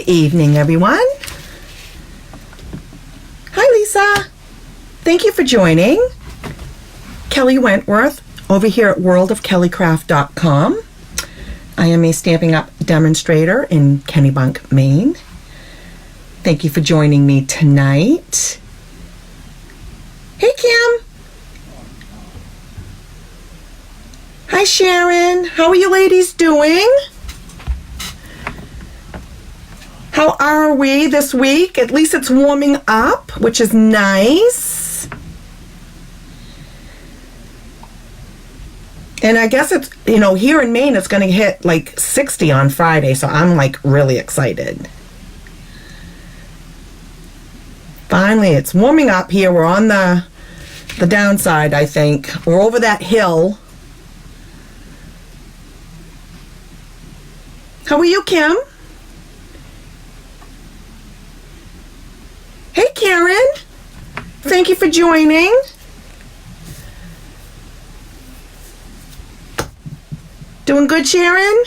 Good evening, everyone. Hi, Lisa. Thank you for joining. Kelly Wentworth over here at worldofkellycraft.com. I am a Stampin' Up! Demonstrator in Kennebunk, Maine. Thank you for joining me tonight. Hey, Kim. Hi, Sharon. How are you ladies doing? How are we this week? At least it's warming up, which is nice. And I guess it's, here in Maine, it's going to hit like 60 on Friday, so I'm like really excited. Finally, it's warming up here. We're on the downside, I think. We're over that hill. How are you, Kim? Hey, Karen. Thank you for joining. Doing good, Sharon?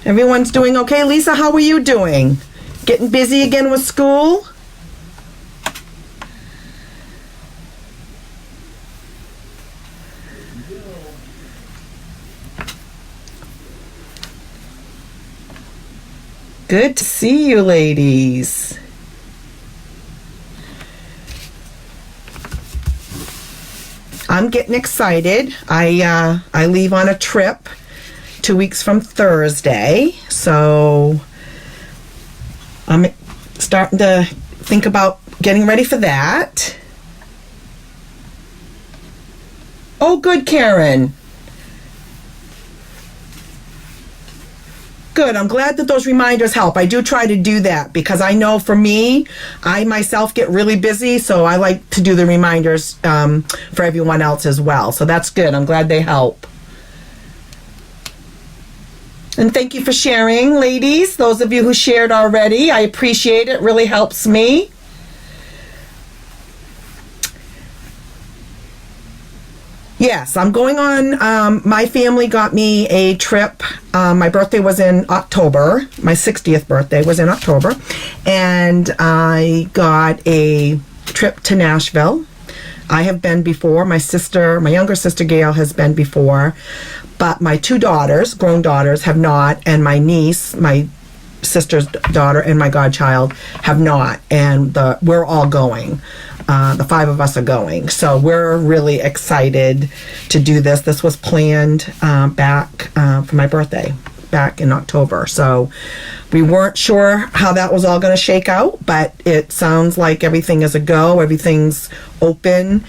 Everyone's doing okay. Lisa, how are you doing? Getting busy again with school? Good to see you, ladies. I'm getting excited. I leave on a trip 2 weeks from Thursday, so I'm starting to think about getting ready for that. Oh, good, Karen. Good. I'm glad that those reminders help. I do try to do that because I know for me, I myself get really busy, so I like to do the reminders for everyone else as well. So that's good. I'm glad they help. And thank you for sharing, ladies. Those of you who shared already, I appreciate it. It really helps me. Yes, I'm going on, my family got me a trip. My birthday was in October. My 60th birthday was in October. And I got a trip to Nashville. I have been before. My younger sister Gail has been before. But my two daughters, grown daughters, have not. And my niece, my sister's daughter, and my godchild have not. And we're all going. The five of us are going. So we're really excited to do this. This was planned back for my birthday, back in October. So we weren't sure how that was all going to shake out, but it sounds like everything is a go. Everything's open.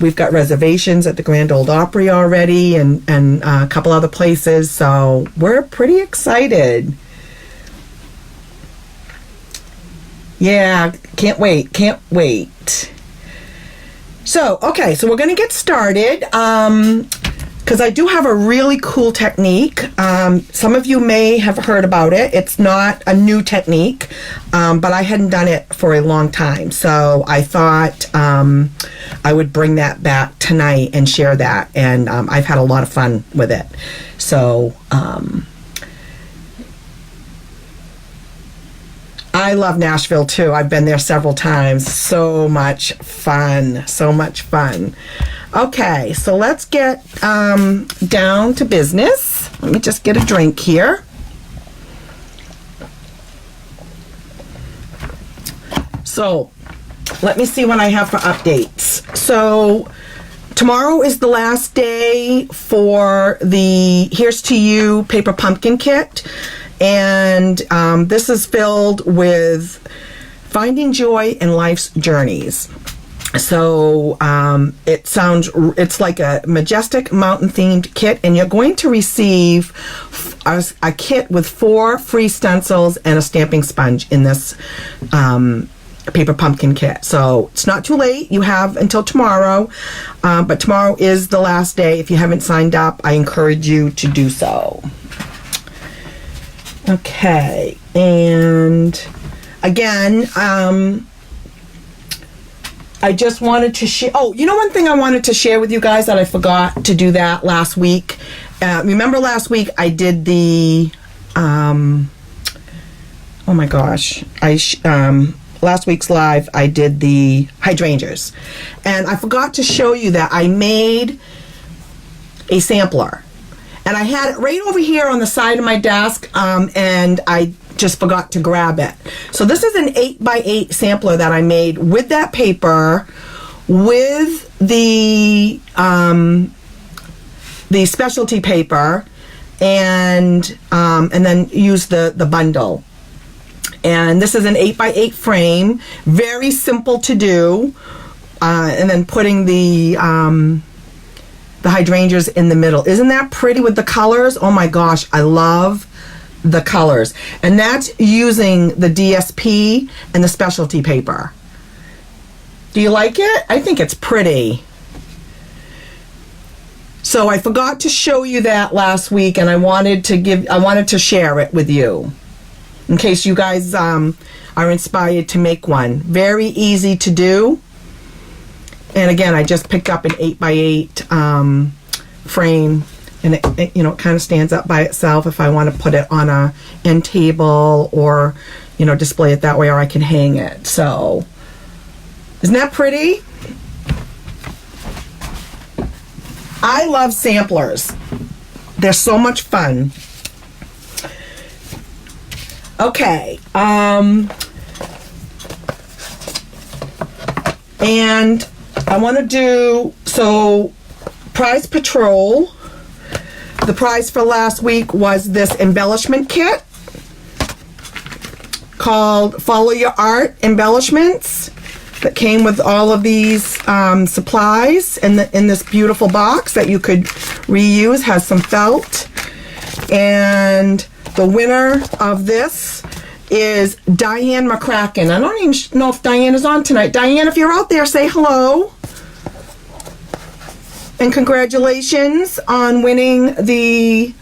We've got reservations at the Grand Ole Opry already and a couple other places. So we're pretty excited. Yeah, can't wait. So, okay, so we're going to get started because I do have a really cool technique. Some of you may have heard about it. It's not a new technique, but I hadn't done it for a long time. So I thought I would bring that back tonight and share that. And I've had a lot of fun with it. So I love Nashville too. I've been there several times. So much fun. Okay, so let's get down to business. Let me just get a drink here. So let me see what I have for updates. So tomorrow is the last day for the Here's to You Paper Pumpkin Kit. And this is filled with finding joy in life's journeys. So it's like a majestic mountain themed kit, and you're going to receive a kit with 4 free stencils and a stamping sponge in this paper pumpkin kit. So it's not too late. You have until tomorrow, but tomorrow is the last day. If you haven't signed up, I encourage you to do so. Okay, and again, I just wanted to share. Oh, you know, one thing I wanted to share with you guys that I forgot to do that last week. Remember last week I did the, oh my gosh, last week's live I did the hydrangeas, and I forgot to show you that I made a sampler, and I had it right over here on the side of my desk, and I just forgot to grab it. So this is an 8x8 sampler that I made with that paper, with the specialty paper, and then use the bundle. And this is an 8x8 frame, very simple to do, and then putting the hydrangeas in the middle. Isn't that pretty with the colors? Oh my gosh, I love the colors. And that's using the DSP and the specialty paper. Do you like it? I think it's pretty. So I forgot to show you that last week, and I wanted to share it with you in case you guys are inspired to make one. Very easy to do. And again, I just picked up an 8x8 frame, and it you know, it kind of stands up by itself if I want to put it on a end table, or you know, display it that way, or I can hang it. So isn't that pretty? I love samplers. They're so much fun. Okay. And I want to do, so prize patrol. The prize for last week was this embellishment kit called Follow Your Art Embellishments, that came with all of these supplies in this beautiful box that you could reuse. Has some felt. And the winner of this is Diane McCracken. I don't even know if Diane is on tonight. Diane, if you're out there, say hello. And congratulations on winning the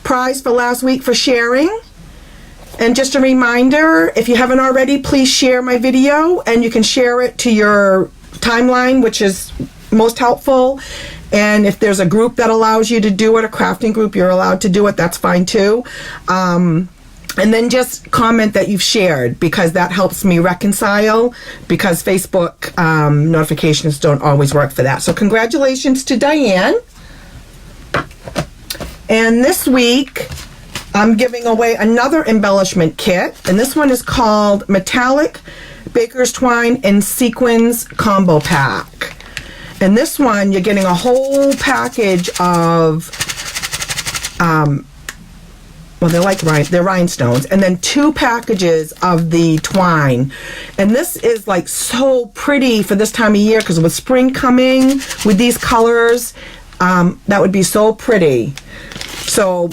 prize for last week for sharing. And just a reminder, if you haven't already, please share my video, and you can share it to your timeline, which is most helpful. And if there's a group that allows you to do it, a crafting group, you're allowed to do it, that's fine too. And then just comment that you've shared, because that helps me reconcile, because Facebook notifications don't always work for that. So congratulations to Diane. And this week, I'm giving away another embellishment kit, and this one is called Metallic Baker's Twine and Sequins Combo Pack. And this one, you're getting a whole package of, well, they're rhinestones, and then 2 packages of the twine. And this is like so pretty for this time of year, because with spring coming, with these colors, that would be so pretty. So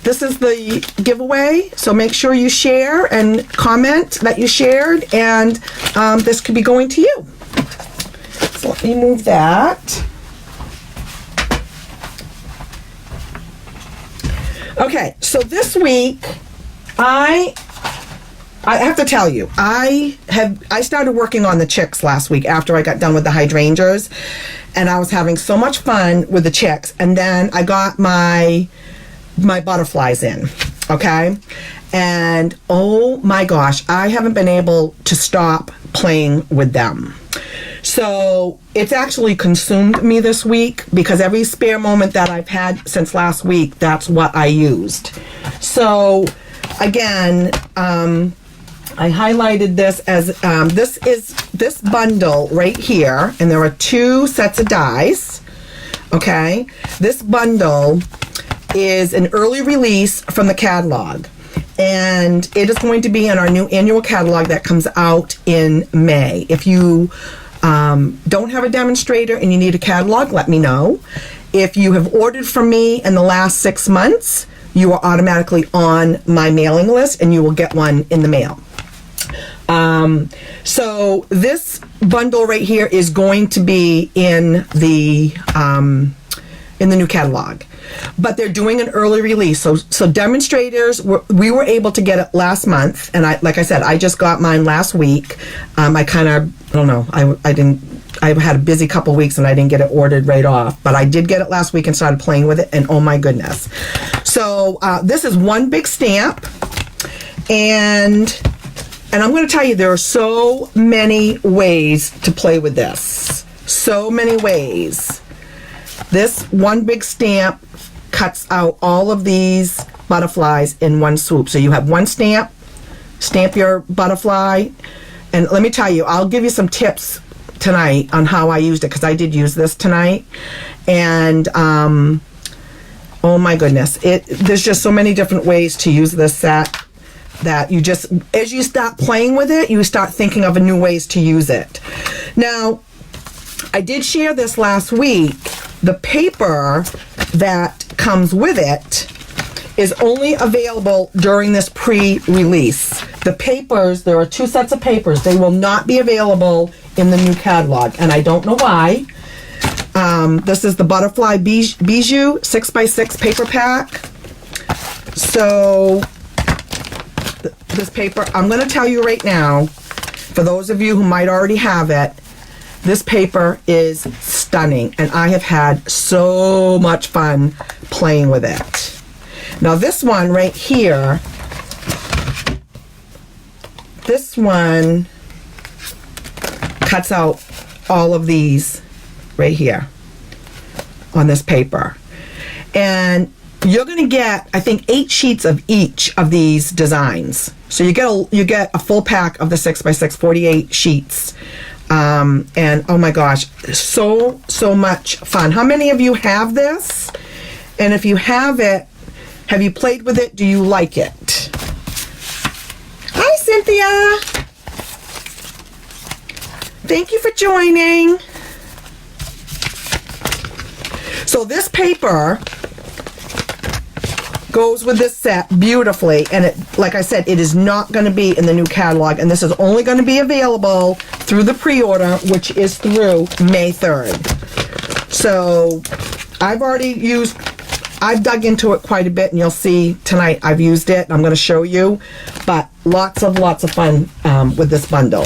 this is the giveaway, so make sure you share and comment that you shared, and this could be going to you. So let me move that. Okay, so this week, I have to tell you, I started working on the chicks last week after I got done with the hydrangeas, and I was having so much fun with the chicks, and then I got my butterflies in, okay? And oh my gosh, I haven't been able to stop playing with them. So it's actually consumed me this week, because every spare moment that I've had since last week, that's what I used. So again, I highlighted this as, this is this bundle right here, and there are 2 sets of dies, okay? This bundle is an early release from the catalog, and it is going to be in our new annual catalog that comes out in May. If you don't have a demonstrator and you need a catalog, let me know. If you have ordered from me in the last 6 months, you are automatically on my mailing list, and you will get one in the mail. So this bundle right here is going to be in the in the new catalog. But they're doing an early release. So demonstrators, we were able to get it last month. And like I said, I just got mine last week. I don't know, I had a busy couple weeks and I didn't get it ordered right off. But I did get it last week and started playing with it. And oh my goodness. So this is one big stamp. And I'm going to tell you, there are so many ways to play with this. So many ways. This one big stamp cuts out all of these butterflies in one swoop. So you have one stamp, stamp your butterfly. And let me tell you, I'll give you some tips tonight on how I used it, because I did use this tonight. And oh my goodness, there's just so many different ways to use this set, that you just, as you start playing with it, you start thinking of new ways to use it. Now, I did share this last week. The paper that comes with it is only available during this pre-release. The papers, there are 2 sets of papers. They will not be available in the new catalog, and I don't know why. This is the Butterfly Bijou 6x6 paper pack. So this paper, I'm going to tell you right now, for those of you who might already have it, this paper is stunning, and I have had so much fun playing with it. Now this one right here, this one cuts out all of these right here on this paper. And you're going to get, I think, 8 sheets of each of these designs. So you get a full pack of the 6x6, 48 sheets. And oh my gosh, so much fun. How many of you have this? And if you have it, have you played with it? Do you like it? Hi, Cynthia. Thank you for joining. So this paper goes with this set beautifully, and it, like I said, it is not going to be in the new catalog, and this is only going to be available through the pre-order, which is through May 3rd. So I've dug into it quite a bit, and you'll see tonight I've used it. I'm going to show you, but lots of fun with this bundle.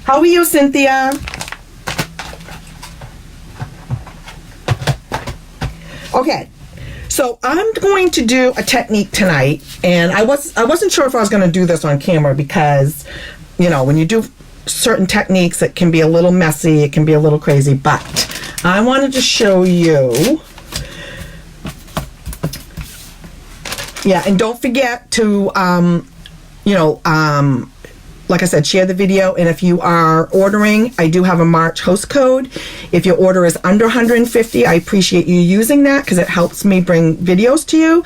How are you, Cynthia? Okay, so I'm going to do a technique tonight, and I wasn't sure if I was going to do this on camera, because, you know, when you do certain techniques, it can be a little messy, it can be a little crazy, but I wanted to show you. Yeah, and don't forget to, like I said, share the video. And if you are ordering, I do have a March host code. If your order is under 150, I appreciate you using that, because it helps me bring videos to you.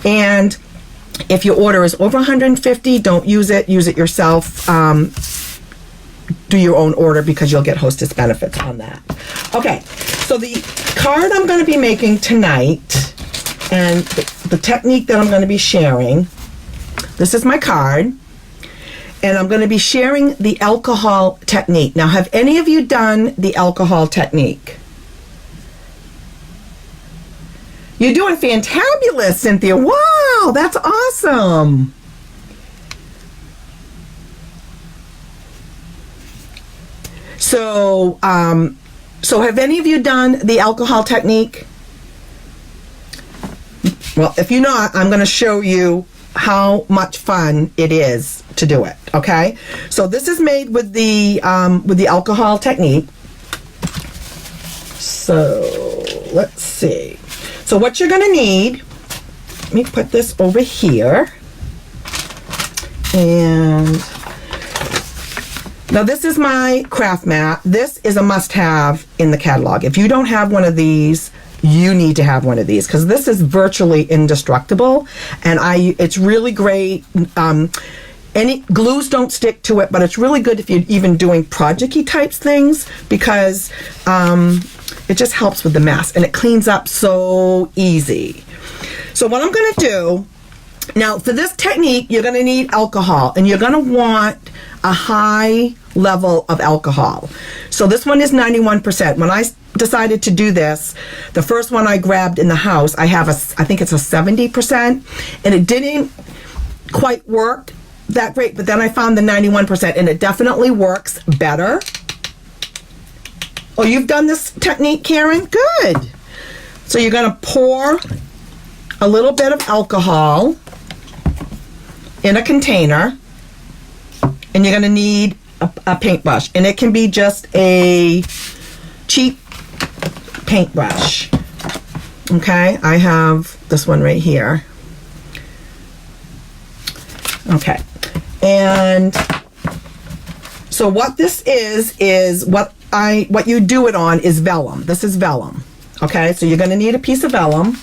And if your order is over 150, don't use it. Use it yourself. Do your own order, because you'll get hostess benefits on that. Okay, so the card I'm going to be making tonight, and the technique that I'm going to be sharing, this is my card. And I'm going to be sharing the alcohol technique. Now, have any of you done the alcohol technique? You're doing fantabulous, Cynthia. Wow, that's awesome. So have any of you done the alcohol technique? Well, if you're not, I'm going to show you how much fun it is to do it. Okay, so this is made with the alcohol technique. So let's see. So what you're going to need, let me put this over here, and now this is my craft mat. This is a must-have in the catalog. If you don't have one of these, you need to have one of these, because this is virtually indestructible, and it's really great. Any glues don't stick to it, but it's really good if you're even doing project-y types things, because it just helps with the mess, and it cleans up so easy. So what I'm going to do now, for this technique, you're going to need alcohol, and you're going to want a high level of alcohol. So this one is 91%. When decided to do this, the first one I grabbed in the house, I think it's a 70%, and it didn't quite work that great, but then I found the 91%, and it definitely works better. Oh, you've done this technique, Karen? Good. So you're going to pour a little bit of alcohol in a container, and you're going to need a paintbrush, and it can be just a cheap paintbrush. Okay, I have this one right here. Okay, and so what this is what you do it on is vellum. This is vellum. Okay, so you're going to need a piece of vellum,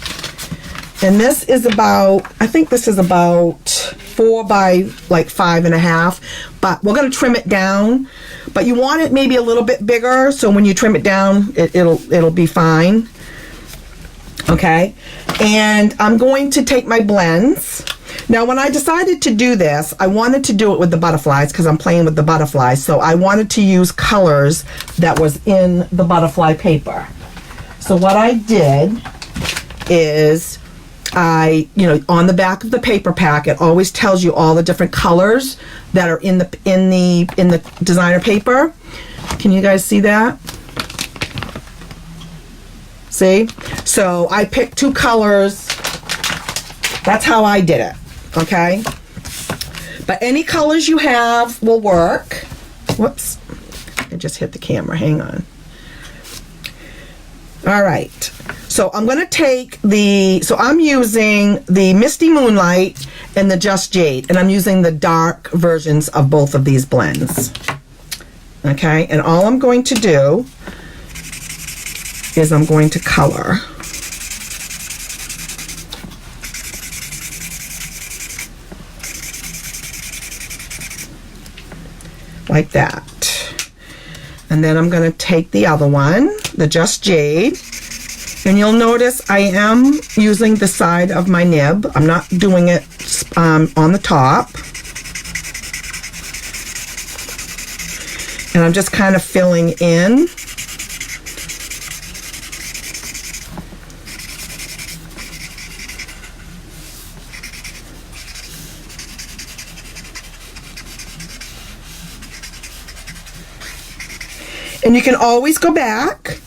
and this is about, I think this is about 4 by like 5.5, but we're going to trim it down. But you want it maybe a little bit bigger, so when you trim it down, it'll be fine. Okay, and I'm going to take my blends. Now, when I decided to do this, I wanted to do it with the butterflies because I'm playing with the butterflies. So I wanted to use colors that was in the butterfly paper. So what I did is on the back of the paper pack, it always tells you all the different colors that are in the designer paper. Can you guys see that? See? So I picked 2 colors. That's how I did it. Okay? But any colors you have will work. Whoops. I just hit the camera. Hang on. All right. So I'm going to take I'm using the Misty Moonlight and the Just Jade, and I'm using the dark versions of both of these blends. Okay, and all I'm going to do is I'm going to color. Like that. And then I'm going to take the other one, the Just Jade, and you'll notice I am using the side of my nib. I'm not doing it on the top. And I'm just kind of filling in. And you can always go back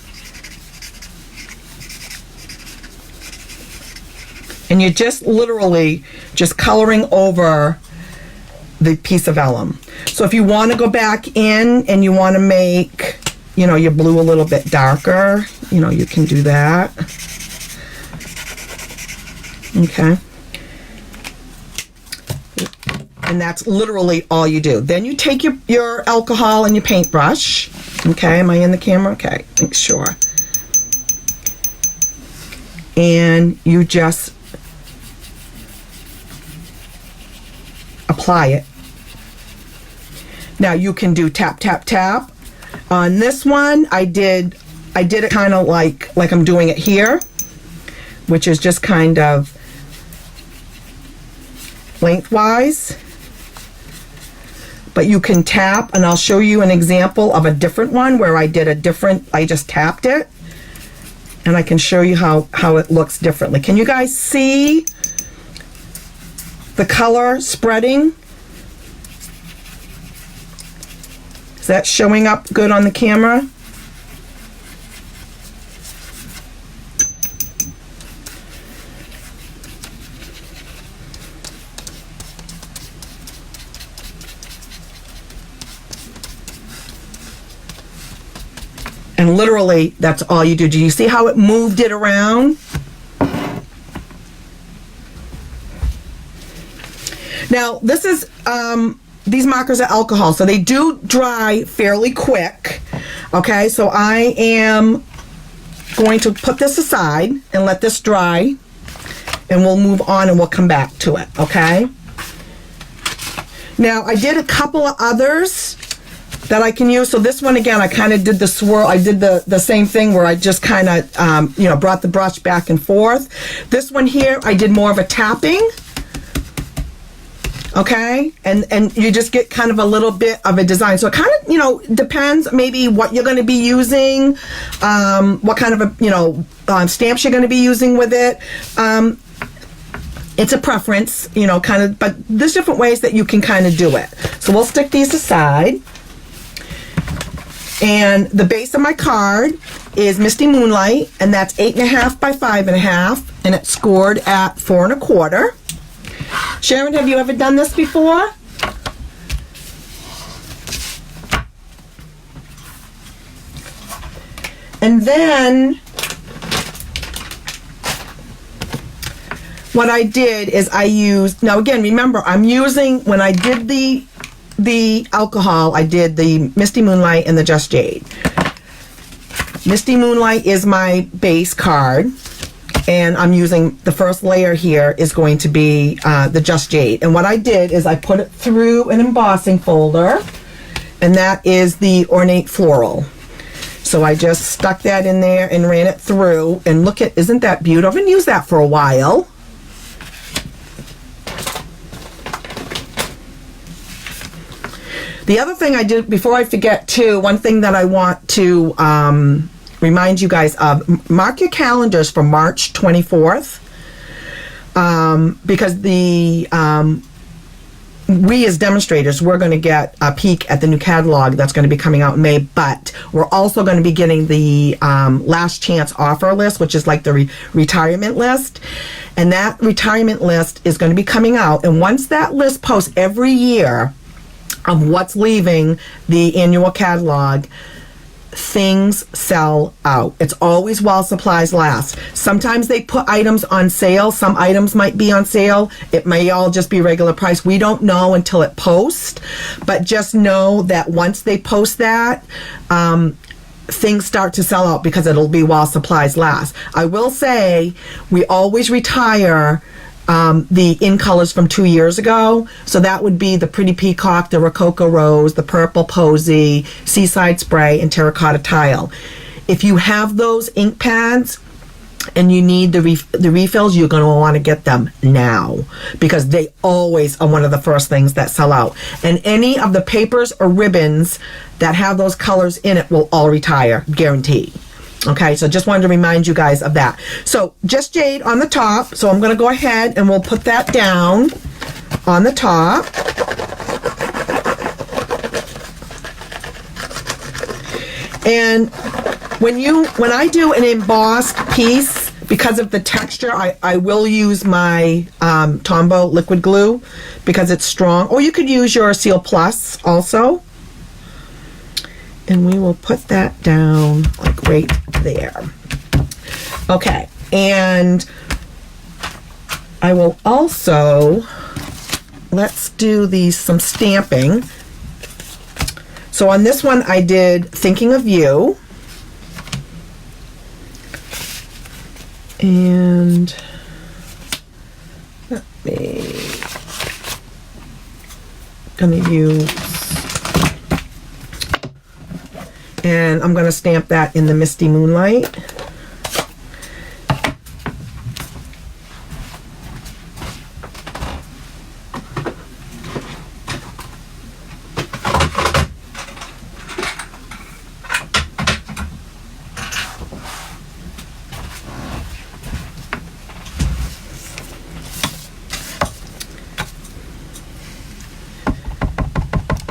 and you're just literally just coloring over the piece of vellum. So if you want to go back in and you want to make, your blue a little bit darker, you can do that. Okay. And that's literally all you do. Then you take your alcohol and your paintbrush. Okay, am I in the camera? Okay, make sure. And you just apply it. Now you can do tap, tap, tap. On this one, I did it kind of like I'm doing it here, which is just kind of lengthwise. But you can tap, and I'll show you an example of a different one where I just tapped it, and I can show you how it looks differently. Can you guys see the color spreading? Is that showing up good on the camera? And literally, that's all you do. Do you see how it moved it around? Now, this is, these markers are alcohol, so they do dry fairly quick. Okay, so I am going to put this aside and let this dry, and we'll move on and we'll come back to it, okay? Now, I did a couple of others that I can use. So this one, again, I kind of did the swirl. I did the same thing where I just kind of, brought the brush back and forth. This one here, I did more of a tapping. Okay, and you just get kind of a little bit of a design. So it kind of, you know, depends maybe what you're going to be using, what kind of a, you know, stamps you're going to be using with it. It's a preference, you know, kind of, but there's different ways that you can kind of do it. So we'll stick these aside. And the base of my card is Misty Moonlight, and that's 8.5 by 5.5, and it's scored at 4 1/4. Sharon, have you ever done this before? And then what I did is I used, now again, remember, I'm using, when I did the alcohol, I did the Misty Moonlight and the Just Jade. Misty Moonlight is my base card, and I'm using the first layer here is going to be the Just Jade. And what I did is I put it through an embossing folder, and that is the Ornate Floral. So I just stuck that in there and ran it through, and look at, isn't that beautiful? I've been used that for a while. The other thing I did, before I forget too, one thing that I want to remind you guys of, mark your calendars for March 24th, because we as demonstrators, we're going to get a peek at the new catalog that's going to be coming out in May, but we're also going to be getting the last chance offer list, which is like the retirement list. And that retirement list is going to be coming out. And once that list posts every year of what's leaving the annual catalog, things sell out. It's always while supplies last. Sometimes they put items on sale. Some items might be on sale. It may all just be regular price. We don't know until it posts, but just know that once they post that, things start to sell out because it'll be while supplies last. I will say we always retire the in colors from 2 years ago. So that would be the Pretty Peacock, the Rococo Rose, the Purple Posy, Seaside Spray, and Terracotta Tile. If you have those ink pads and you need the refills, you're going to want to get them now, because they always are one of the first things that sell out. And any of the papers or ribbons that have those colors in it will all retire, guaranteed. Okay, so just wanted to remind you guys of that. So Just Jade on the top. So I'm going to go ahead and we'll put that down on the top. And when I do an embossed piece, because of the texture, I will use my Tombow liquid glue because it's strong. Or you could use your Seal Plus also. And we will put that down like right there. Okay, and I will also, let's do some stamping. So on this one I did Thinking of You. And let me, gonna use, and I'm going to stamp that in the Misty Moonlight.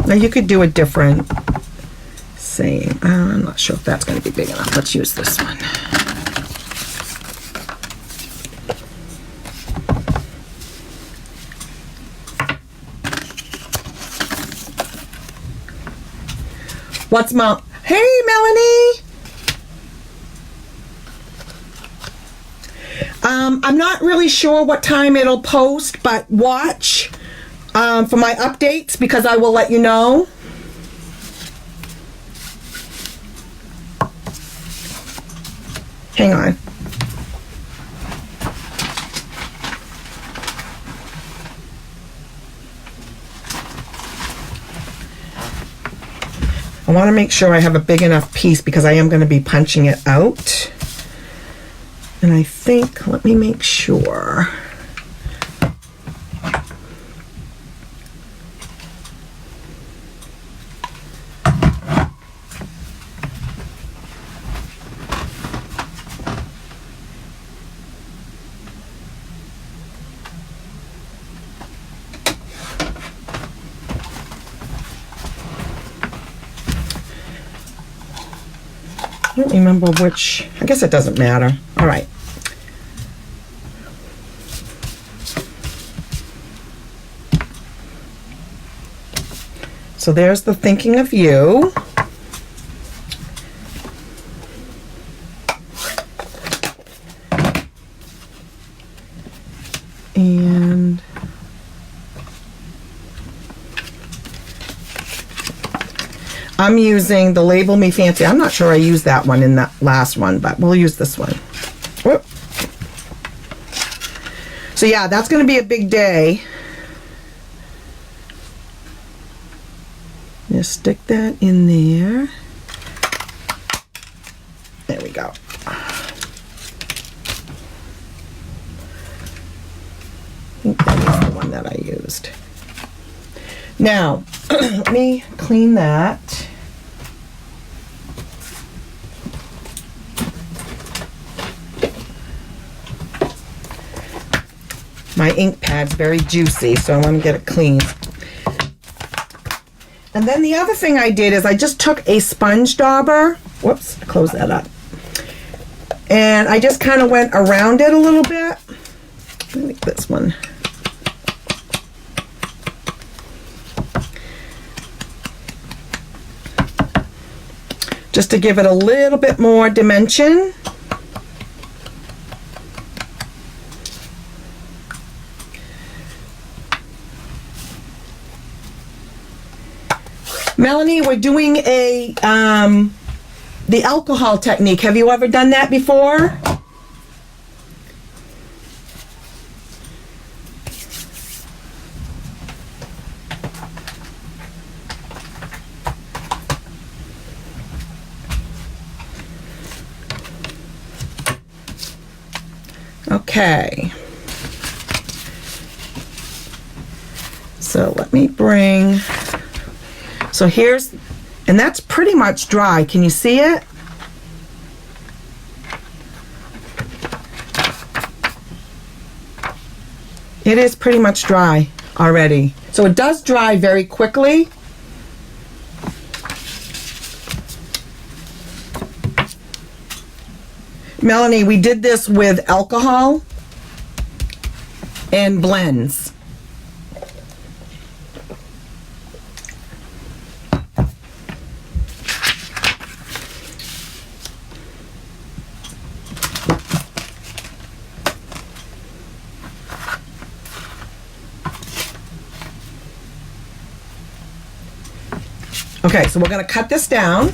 Now you could do a different saying. I'm not sure if that's going to be big enough. Let's use this one. What's my... Hey, Melanie! I'm not really sure what time it'll post, but watch for my updates, because I will let you know. Hang on. I want to make sure I have a big enough piece because I am going to be punching it out. And I think, let me make sure. don't remember which, I guess it doesn't matter. All right. So there's the thinking of you. And I'm using the Label Me Fancy. I'm not sure I used that one in that last one, but we'll use this one. Whoop. So yeah, that's going to be a big day. Just stick that in there. There we go. I think that is the one that I used. Now, let me clean that. My ink pad's very juicy, so I want to get it clean. And then the other thing I did is I just took a sponge dauber. Whoops, close that up. And I just kind of went around it a little bit. I think this one. Just to give it a little bit more dimension. Melanie, we're doing a the alcohol technique. Have you ever done that before? Okay. So let me bring, so here's, and that's pretty much dry. Can you see it? It is pretty much dry already. So it does dry very quickly. Melanie, we did this with alcohol and blends. Okay, so we're going to cut this down.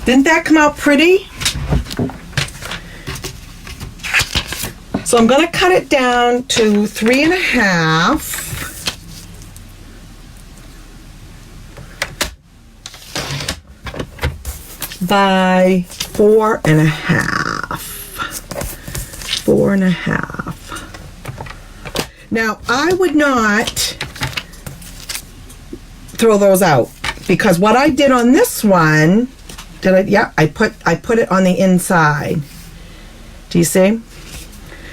Didn't that come out pretty? So I'm going to cut it down to 3.5 by 4.5. 4.5. Now, I would not throw those out because what I did on this one, I put it on the inside. Do you see?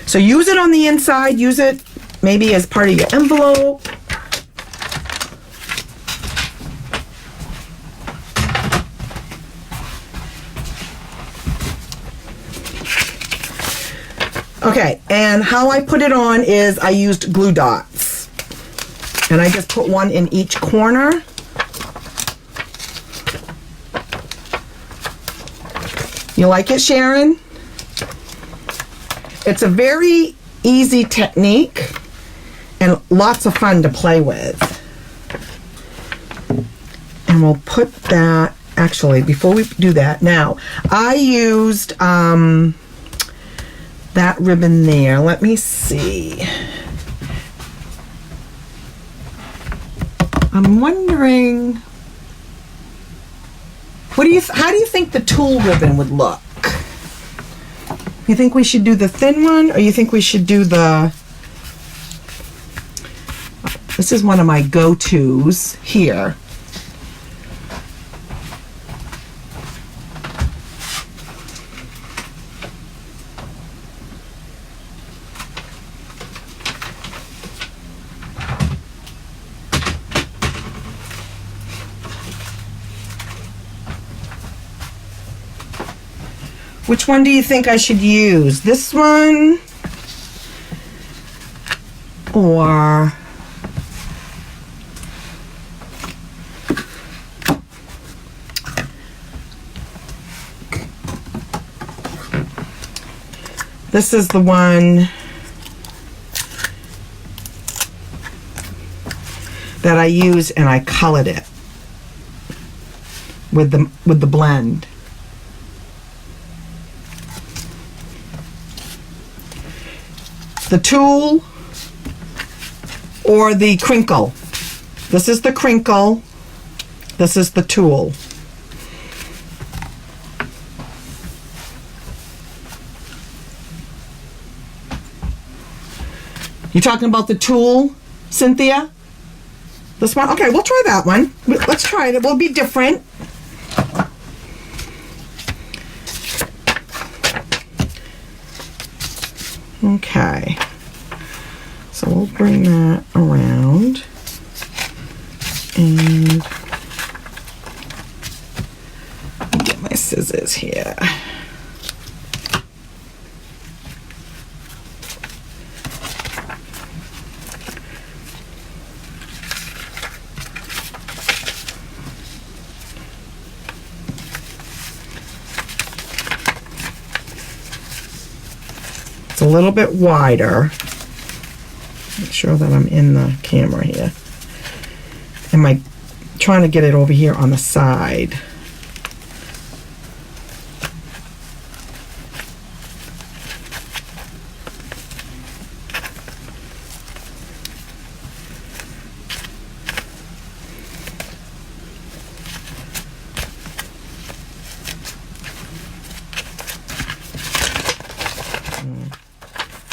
So use it on the inside, use it maybe as part of your envelope. Okay, and how I put it on is I used glue dots. And I just put one in each corner. You like it, Sharon? It's a very easy technique and lots of fun to play with. And we'll put that, actually, before we do that, now, I used that ribbon there. Let me see. I'm wondering, how do you think the tulle ribbon would look? You think we should do the thin one, or you think we should do the, this is one of my go-tos here. Which one do you think I should use? This one? Or... this is the one that I used, and I colored it with the blend. The tulle or the crinkle. This is the crinkle. This is the tulle. You talking about the tulle, Cynthia? This one? Okay, we'll try that one. Let's try it. It will be different. Okay. So we'll bring that around. And get my scissors here. A little bit wider. Make sure that I'm in the camera here. Am I trying to get it over here on the side?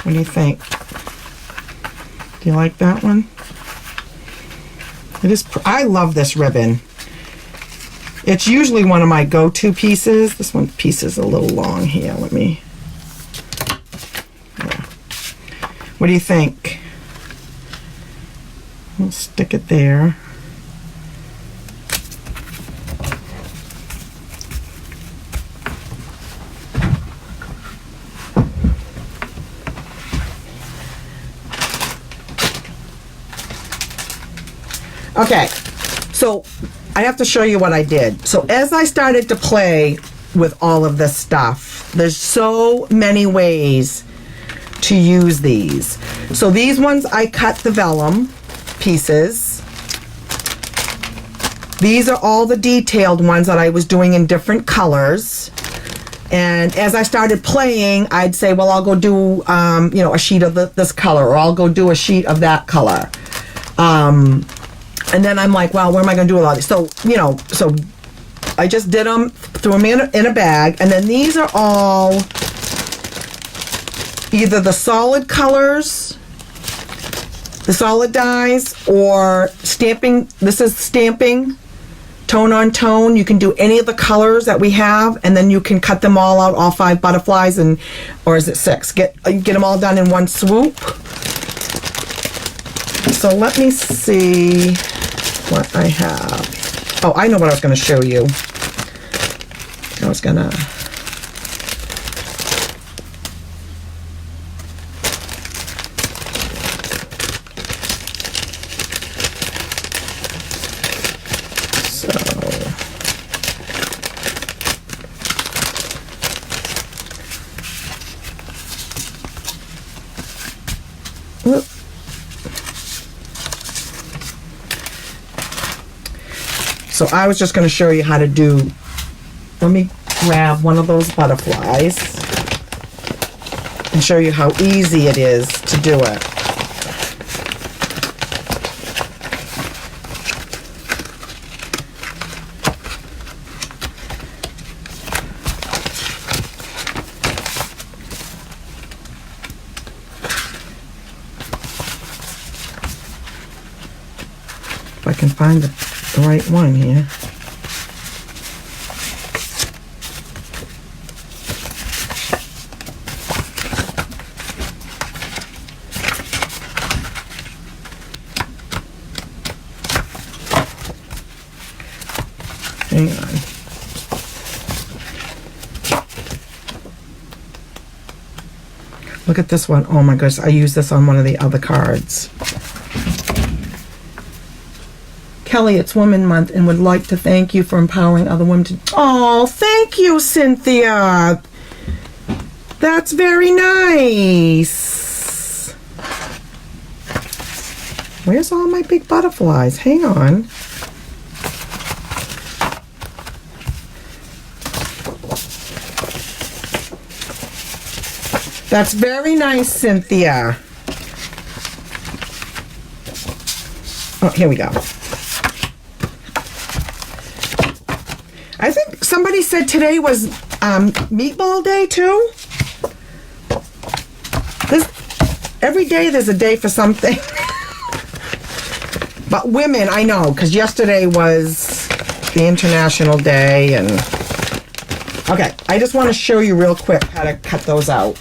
What do you think? Do you like that one? It is. I love this ribbon. It's usually one of my go-to pieces. This one piece is a little long here. Let me. Yeah. What do you think? We'll stick it there. Okay, so I have to show you what I did. So as I started to play with all of this stuff, there's so many ways to use these. So these ones I cut the vellum pieces. These are all the detailed ones that I was doing in different colors. And as I started playing, I'd say, well, I'll go do, you know, a sheet of this color, or I'll go do a sheet of that color. And then I'm like, well, what am I going to do with all these? So, you know, so I just did them, threw them in a bag. And then these are all either the solid colors, the solid dyes, or stamping. This is stamping, tone on tone. You can do any of the colors that we have, and then you can cut them all out, all 5 butterflies, and, or is it 6? Get them all done in one swoop. So let me see what I have. Oh, I know what I was going to show you. I was going to... So I was just going to show you how to do, let me grab one of those butterflies and show you how easy it is to do it. If I can find the right one here. Hang on. Look at this one. Oh my goodness, I used this on one of the other cards. Kelly, it's Women Month and would like to thank you for empowering other women to... Oh, thank you, Cynthia. That's very nice. Where's all my big butterflies? Hang on. That's very nice, Cynthia. Oh, here we go. I think somebody said today was meatball day too. Every day there's a day for something. But women, I know, because yesterday was the International Day. And okay, I just want to show you real quick how to cut those out.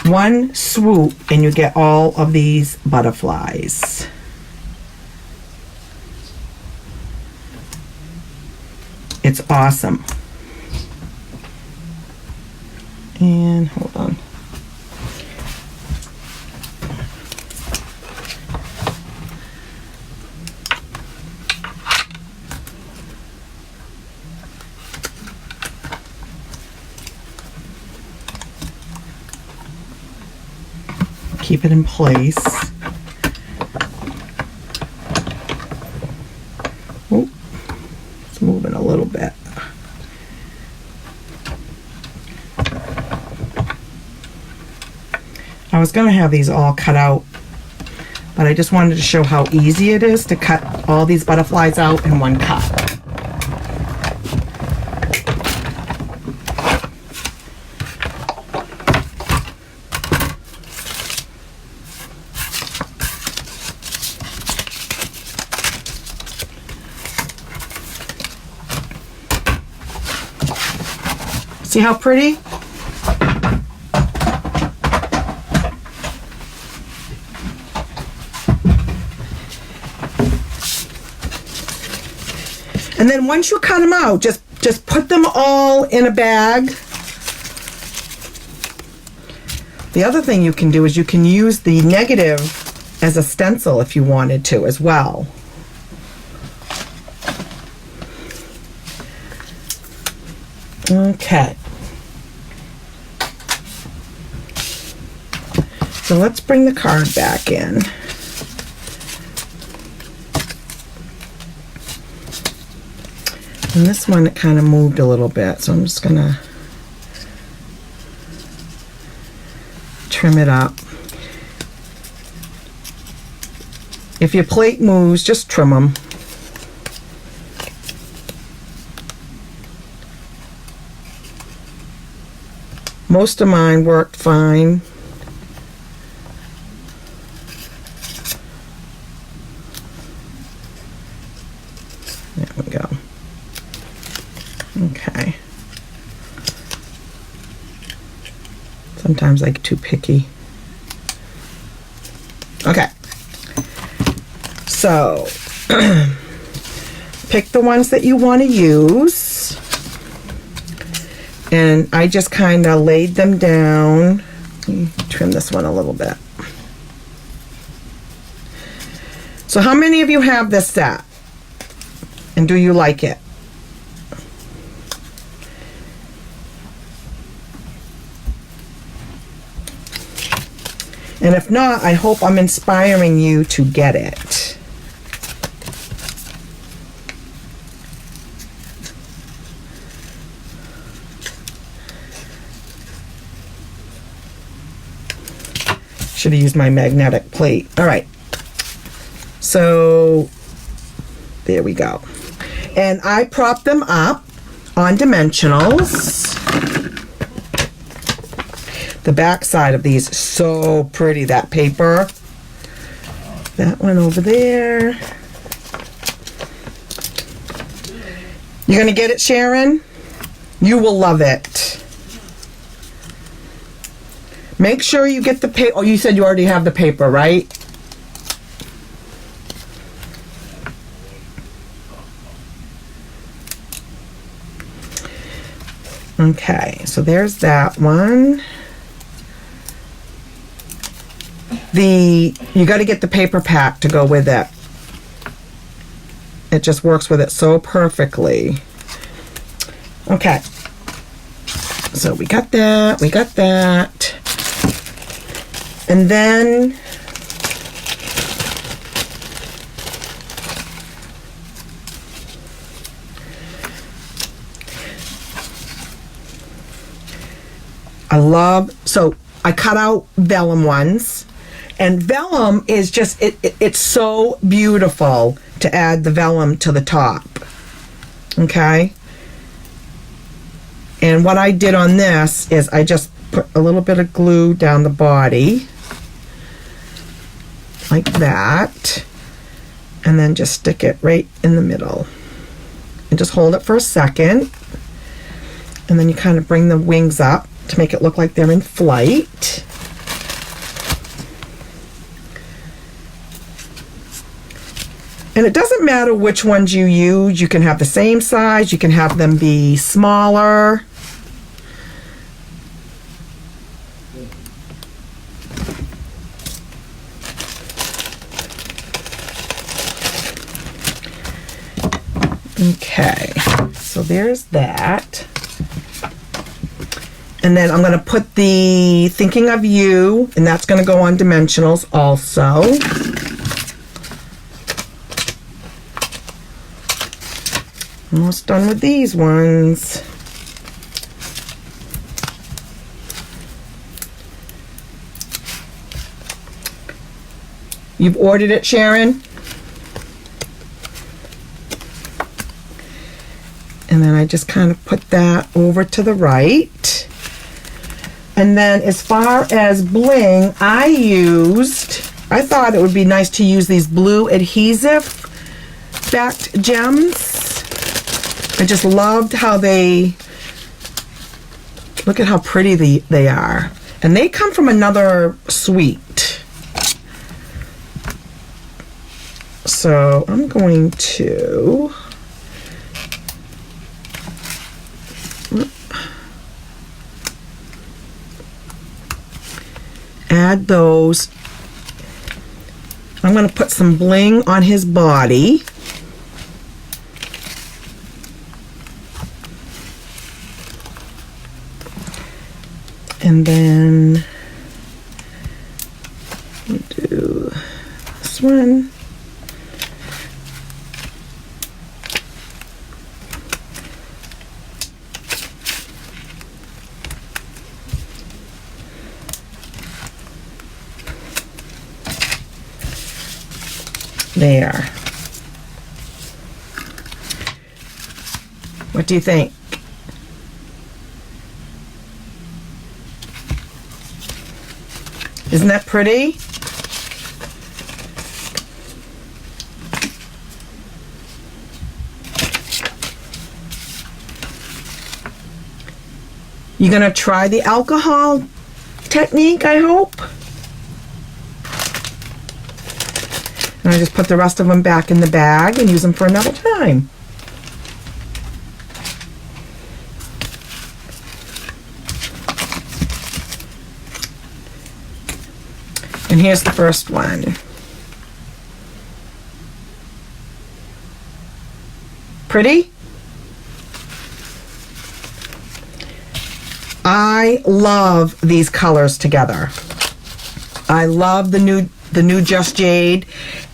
One swoop and you get all of these butterflies. It's awesome. And hold on. Keep it in place. Oh, it's moving a little bit. I was going to have these all cut out, but I just wanted to show how easy it is to cut all these butterflies out in one cut. See how pretty? And then once you cut them out, just put them all in a bag. The other thing you can do is you can use the negative as a stencil if you wanted to as well. Okay. So let's bring the card back in. And this one, it kind of moved a little bit, so I'm just gonna trim it up. If your plate moves, just trim them. Most of mine worked fine. There we go. Okay. Sometimes I get too picky. Okay. So, pick the ones that you want to use. And I just kind of laid them down. Trim this one a little bit. So how many of you have this set? And do you like it? And if not, I hope I'm inspiring you to get it. Should have used my magnetic plate. All right. So there we go. And I propped them up on dimensionals. The back side of these is so pretty, that paper. That one over there. You're gonna get it, Sharon? You will love it. Make sure you get the paper. Oh, you said you already have the paper, right? Okay, so there's that one. You got to get the paper pack to go with it. It just works with it so perfectly. Okay, so we got that, and then so I cut out vellum ones, and vellum is just, it's so beautiful to add the vellum to the top, okay? And what I did on this is I just put a little bit of glue down the body, like that, and then just stick it right in the middle. And just hold it for a second, and then you kind of bring the wings up to make it look like they're in flight. And it doesn't matter which ones you use. You can have the same size, you can have them be smaller. Okay, so there's that. And then I'm going to put the Thinking of You, and that's going to go on dimensionals also. Almost done with these ones. You've ordered it, Sharon? And then I just kind of put that over to the right. And then as far as bling, I thought it would be nice to use these blue adhesive backed gems. I just loved how look at how pretty they are. And they come from another suite. So I'm going to add those. I'm going to put some bling on his body. And then we'll do this one. There. What do you think? Isn't that pretty? You're gonna try the alcohol technique, I hope. And I just put the rest of them back in the bag and use them for another time. And here's the first one. Pretty? I love these colors together. I love the new Just Jade,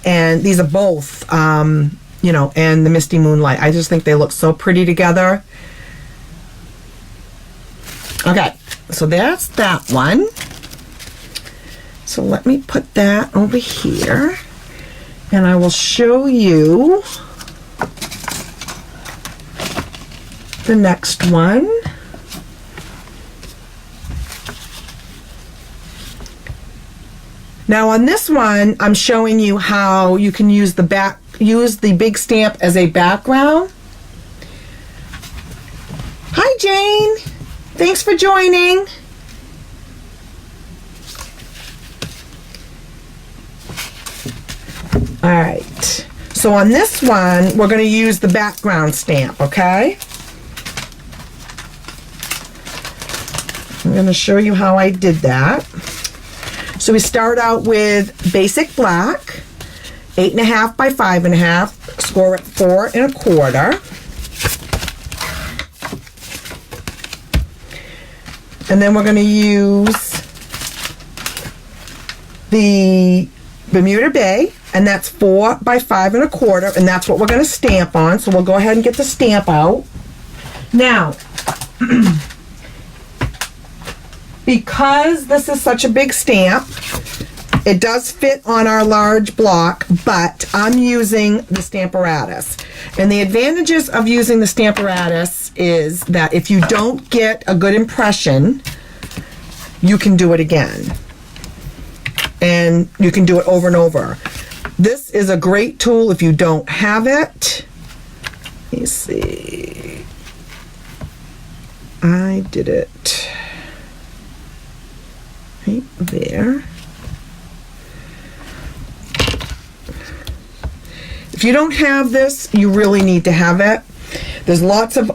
and these are both, you know, and the Misty Moonlight. I just think they look so pretty together. Okay, so that's that one. So let me put that over here, and I will show you the next one. Now on this one, I'm showing you how you can use the big stamp as a background. Hi Jane, thanks for joining. All right, so on this one, we're going to use the background stamp, okay? I'm going to show you how I did that. So we start out with basic black, 8.5 by 5.5, score at 4 1/4. And then we're going to use the Bermuda Bay, and that's 4 by 5 1/4, and that's what we're going to stamp on. So we'll go ahead and get the stamp out. Now, because this is such a big stamp, it does fit on our large block, but I'm using the Stamparatus. And the advantages of using the Stamparatus is that if you don't get a good impression, you can do it again. And you can do it over and over. This is a great tool if you don't have it. Let me see. I did it right there. If you don't have this, you really need to have it. There's lots of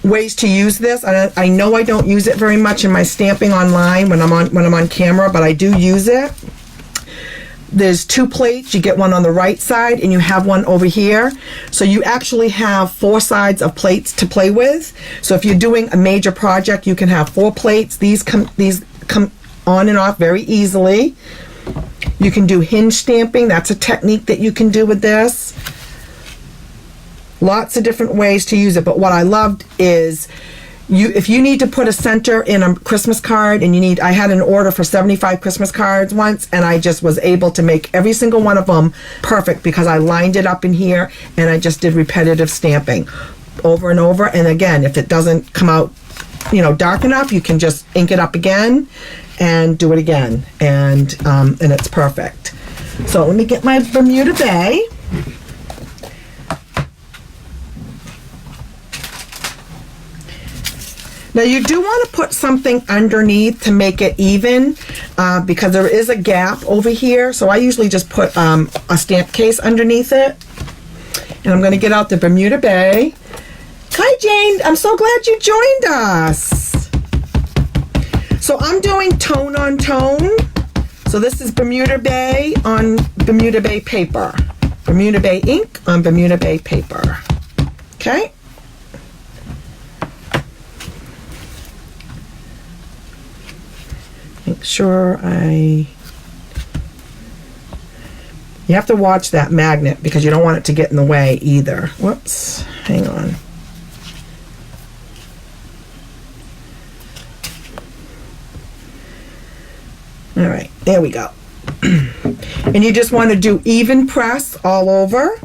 ways to use this. I know I don't use it very much in my stamping online when I'm on camera, but I do use it. There's 2 plates. You get one on the right side and you have one over here. So you actually have 4 sides of plates to play with. So if you're doing a major project, you can have 4 plates. These come on and off very easily. You can do hinge stamping. That's a technique that you can do with this. Lots of different ways to use it, but what I loved is if you need to put a center in a Christmas card, and I had an order for 75 Christmas cards once, and I just was able to make every single one of them perfect because I lined it up in here and I just did repetitive stamping over and over. And again, if it doesn't come out, dark enough, you can just ink it up again and do it again, and it's perfect. So let me get my Bermuda Bay. Now you do want to put something underneath to make it even, because there is a gap over here. So I usually just put a stamp case underneath it. And I'm going to get out the Bermuda Bay. Hi Jane, I'm so glad you joined us. So I'm doing tone on tone. So this is Bermuda Bay on Bermuda Bay paper. Bermuda Bay ink on Bermuda Bay paper. Okay. Make sure you have to watch that magnet because you don't want it to get in the way either. Whoops, hang on. All right, there we go. And you just want to do even press all over.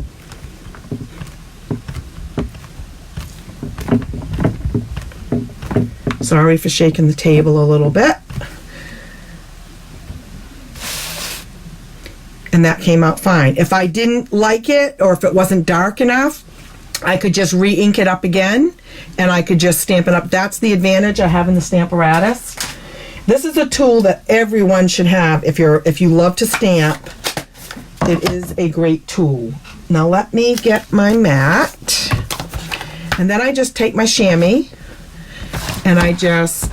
Sorry for shaking the table a little bit. And that came out fine. If I didn't like it, or if it wasn't dark enough, I could just re-ink it up again, and I could just stamp it up. That's the advantage of having the Stamparatus. This is a tool that everyone should have if you love to stamp. It is a great tool. Now let me get my mat, and then I just take my chamois, and I just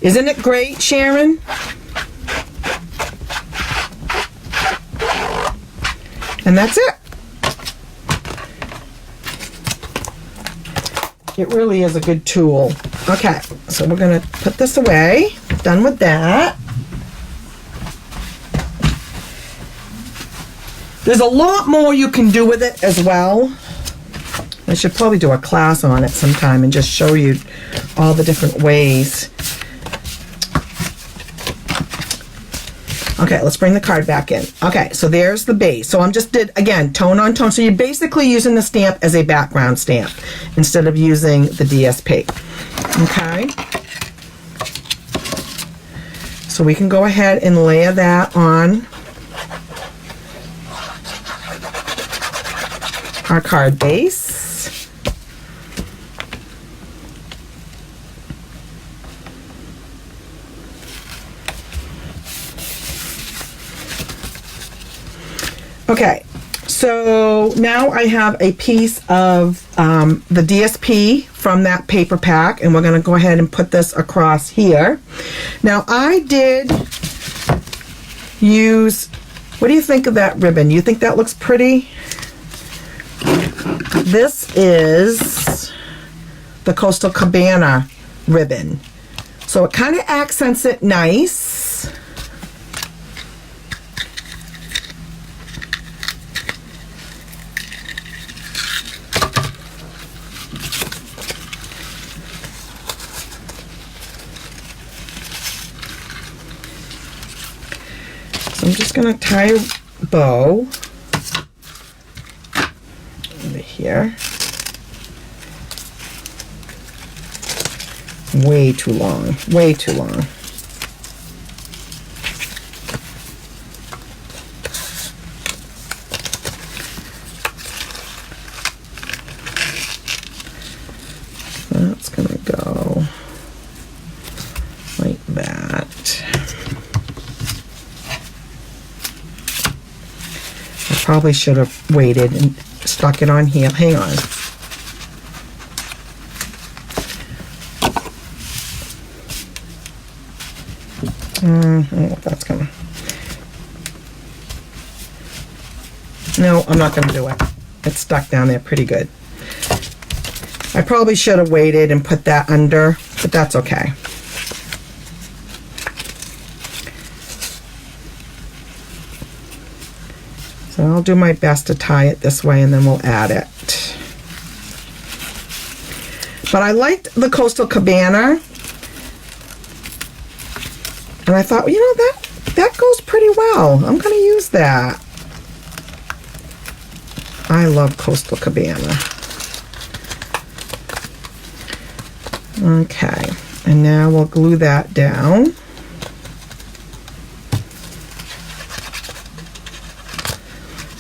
Isn't it great, Sharon? And that's it. It really is a good tool. Okay, so we're going to put this away. Done with that. There's a lot more you can do with it as well. I should probably do a class on it sometime and just show you all the different ways. Okay, let's bring the card back in. Okay, so there's the base. So I'm just did, again, tone on tone. So you're basically using the stamp as a background stamp instead of using the DSP. Okay. So we can go ahead and layer that on our card base. Okay, so now I have a piece of the DSP from that paper pack, and we're going to go ahead and put this across here. Now, I did use, what do you think of that ribbon? You think that looks pretty? This is the Coastal Cabana ribbon. So it kind of accents it nice. I'm just going to tie a bow over here. Way too long, way too long. That's going to go like that. Probably should have waited and stuck it on here. Hang on. I don't know if that's gonna. No, I'm not gonna do it. It's stuck down there pretty good. I probably should have waited and put that under, but that's okay. So I'll do my best to tie it this way, and then we'll add it. But I liked the Coastal Cabana, and I thought, you know, that goes pretty well. I'm going to use that. I love Coastal Cabana. Okay, and now we'll glue that down.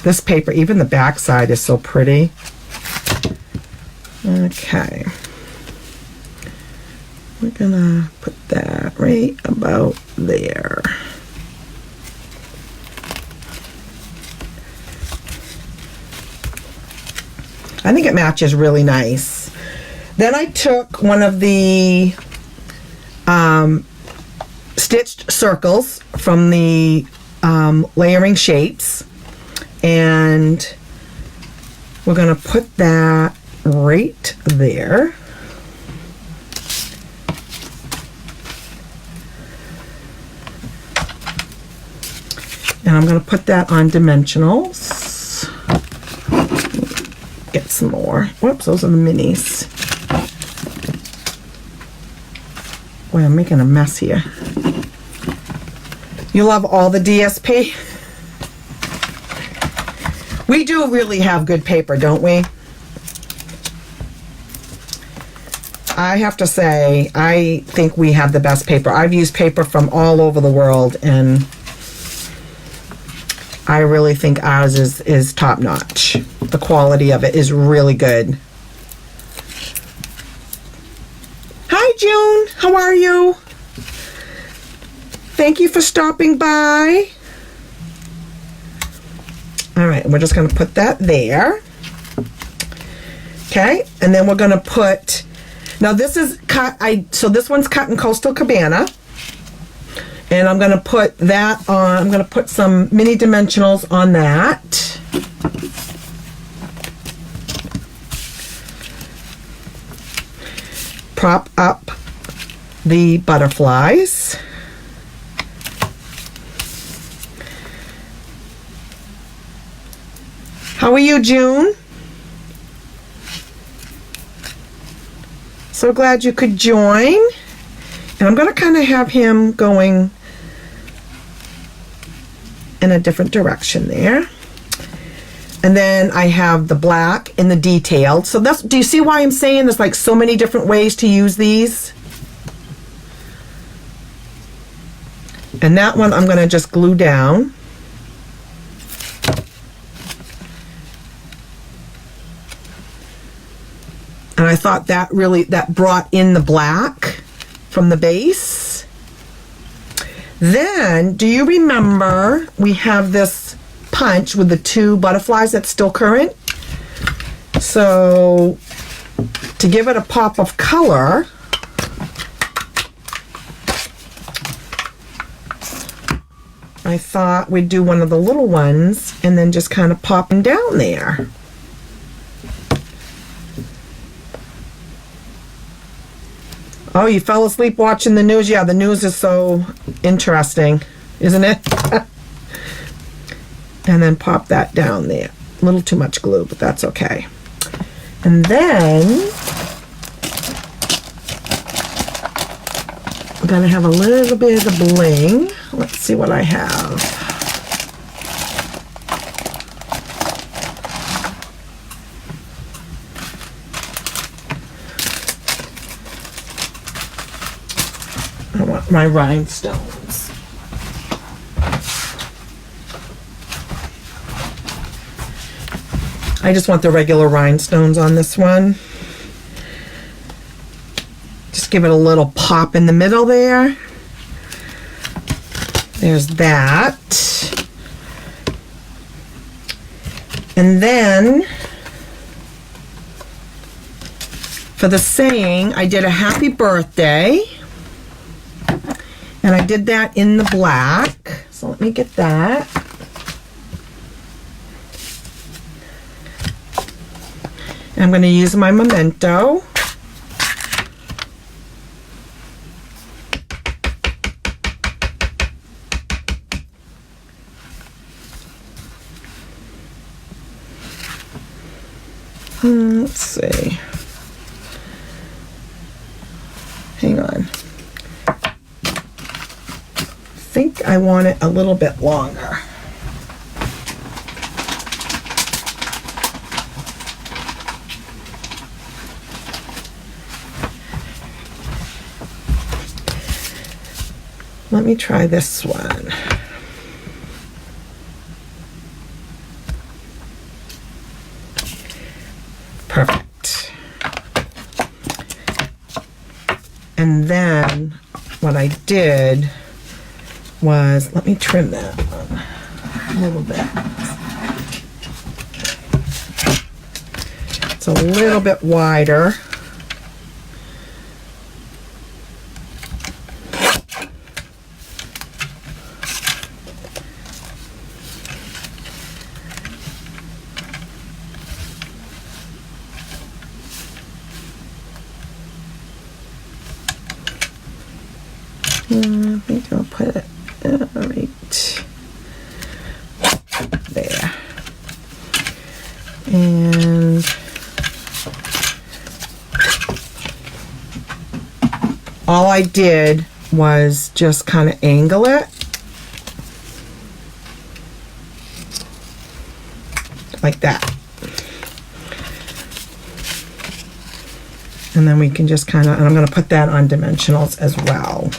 This paper, even the back side is so pretty. Okay. We're gonna put that right about there. I think it matches really nice. Then I took one of the stitched circles from the layering shapes, and we're going to put that right there. And I'm going to put that on dimensionals. Get some more. Whoops, those are the minis. Boy, I'm making a mess here. You love all the DSP? We do really have good paper, don't we? I have to say, I think we have the best paper. I've used paper from all over the world, and I really think ours is top notch. The quality of it is really good. Hi, June. How are you? Thank you for stopping by. All right, we're just going to put that there. Okay, and then we're going to put, now this is cut, so this one's cut in Coastal Cabana. And I'm going to put that on, I'm going to put some mini dimensionals on that. Prop up the butterflies. How are you, June? So glad you could join. And I'm going to kind of have him going in a different direction there. And then I have the black in the detailed. So that's, do you see why I'm saying there's like so many different ways to use these? And that one I'm going to just glue down. And I thought that really, that brought in the black from the base. Then, do you remember we have this punch with the 2 butterflies that's still current? So, to give it a pop of color, I thought we'd do one of the little ones and then just kind of pop them down there. Oh, you fell asleep watching the news? Yeah, the news is so interesting, isn't it? And then pop that down there. A little too much glue, but that's okay. And then I'm gonna have a little bit of bling. Let's see what I have. I want my rhinestones. I just want the regular rhinestones on this one. Just give it a little pop in the middle there. There's that. And then for the saying, I did a happy birthday. And I did that in the black. So let me get that. And I'm going to use my memento. Let's see. Hang on. I think I want it a little bit longer. Let me try this one. Perfect. And then what I did was, let me trim that one a little bit. It's a little bit wider. I think I'll put it right there. And all I did was just kind of angle it like that. And then we can just kind of, and I'm going to put that on dimensionals as well.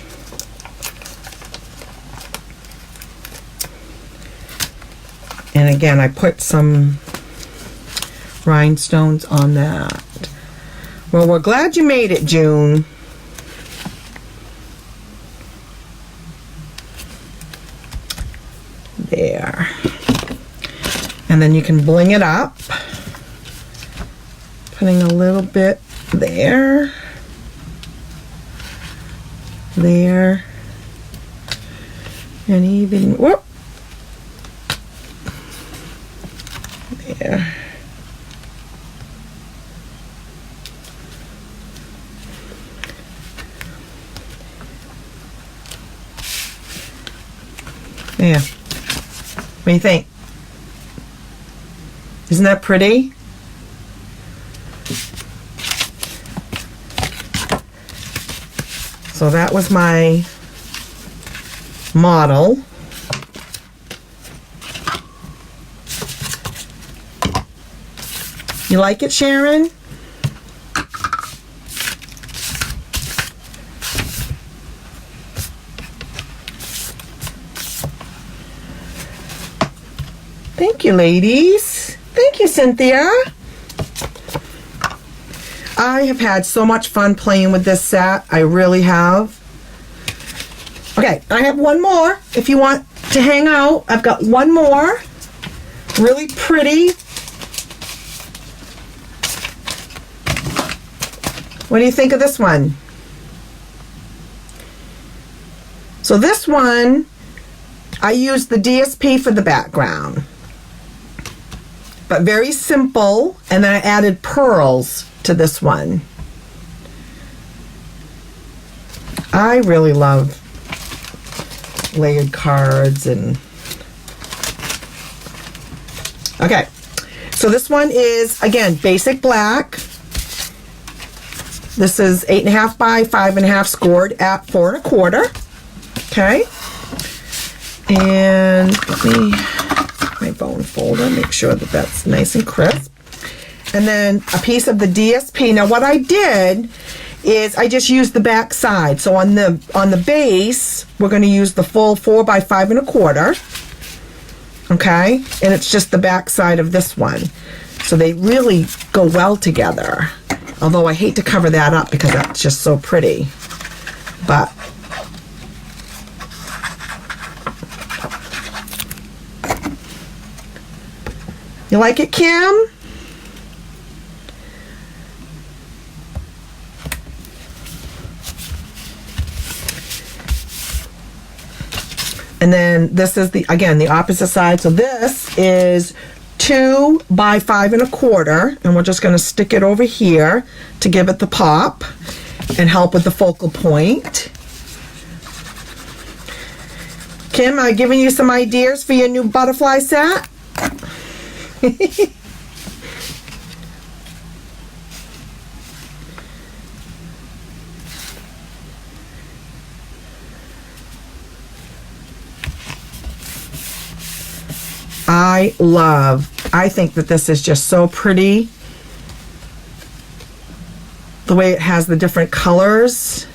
And again, I put some rhinestones on that. Well, we're glad you made it, June. There. And then you can bling it up. Putting a little bit there. There. And even, whoop. There. There. What do you think? Isn't that pretty? So that was my model. You like it, Sharon? Thank you, ladies. Thank you, Cynthia. I have had so much fun playing with this set. I really have. Okay, I have one more. If you want to hang out, I've got one more. Really pretty. What do you think of this one? So this one, I used the DSP for the background. But very simple, and then I added pearls to this one. I really love layered cards and okay, so this one is again basic black. This is 8.5 by 5.5 scored at 4 1/4. Okay, and let me my bone folder, make sure that that's nice and crisp. And then a piece of the DSP. Now what I did is I just used the back side. So on the base, we're going to use the full 4 by 5 1/4. Okay, and it's just the back side of this one. So they really go well together. Although I hate to cover that up because that's just so pretty. But you like it, Kim? And then this is again the opposite side. So this is 2 by 5 1/4, and we're just going to stick it over here to give it the pop and help with the focal point. Kim, am I giving you some ideas for your new butterfly set? I think that this is just so pretty. The way it has the different colors.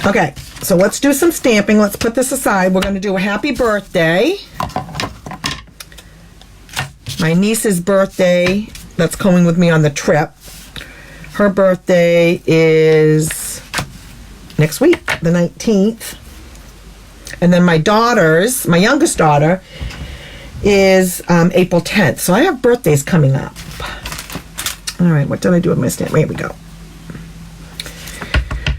Okay, so let's do some stamping. Let's put this aside. We're going to do a happy birthday. My niece's birthday that's coming with me on the trip. Her birthday is next week, the 19th. And then my daughter's, my youngest daughter, is April 10th. So I have birthdays coming up. All right, what did I do with my stamp? Here we go.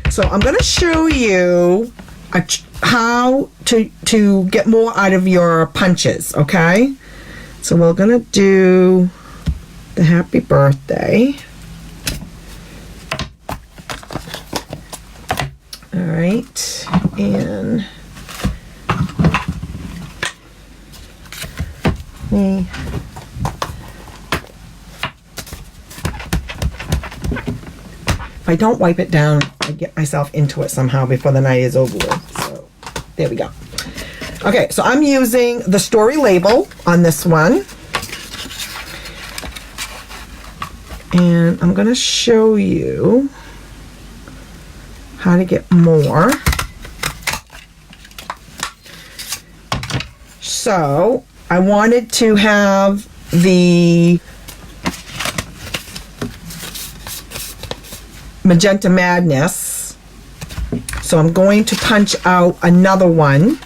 So I'm going to show you how to get more out of your punches, okay? So we're going to do the happy birthday. All right, and me. If I don't wipe it down, I get myself into it somehow before the night is over with. So there we go. Okay, so I'm using the story label on this one. And I'm going to show you how to get more. So I wanted to have the Magenta Madness. So I'm going to punch out another one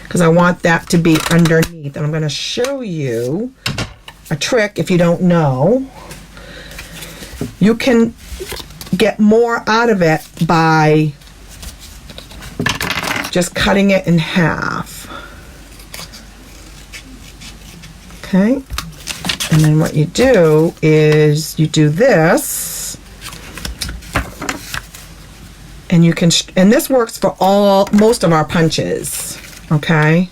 because I want that to be underneath. And I'm going to show you a trick if you don't know. You can get more out of it by just cutting it in half. Okay, and then what you do is you do this, and you can, and this works for most of our punches. Okay.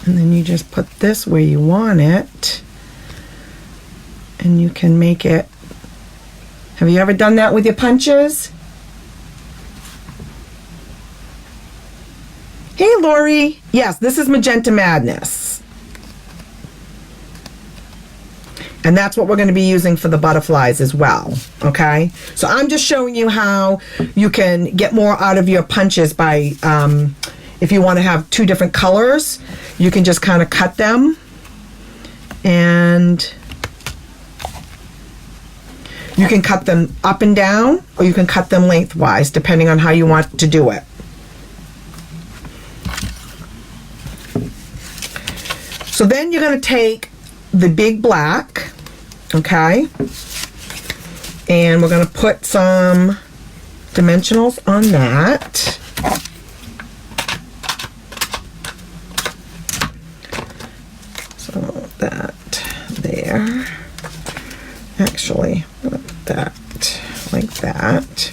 And then you just put this where you want it. And you can make it. Have you ever done that with your punches? Hey, Lori. Yes, this is Magenta Madness. And that's what we're going to be using for the butterflies as well. Okay? So I'm just showing you how you can get more out of your punches by, if you want to have two different colors, you can just kind of cut them. And you can cut them up and down, or you can cut them lengthwise, depending on how you want to do it. So then you're going to take the big black, okay, and we're going to put some dimensionals on that. So that there. Actually, that like that.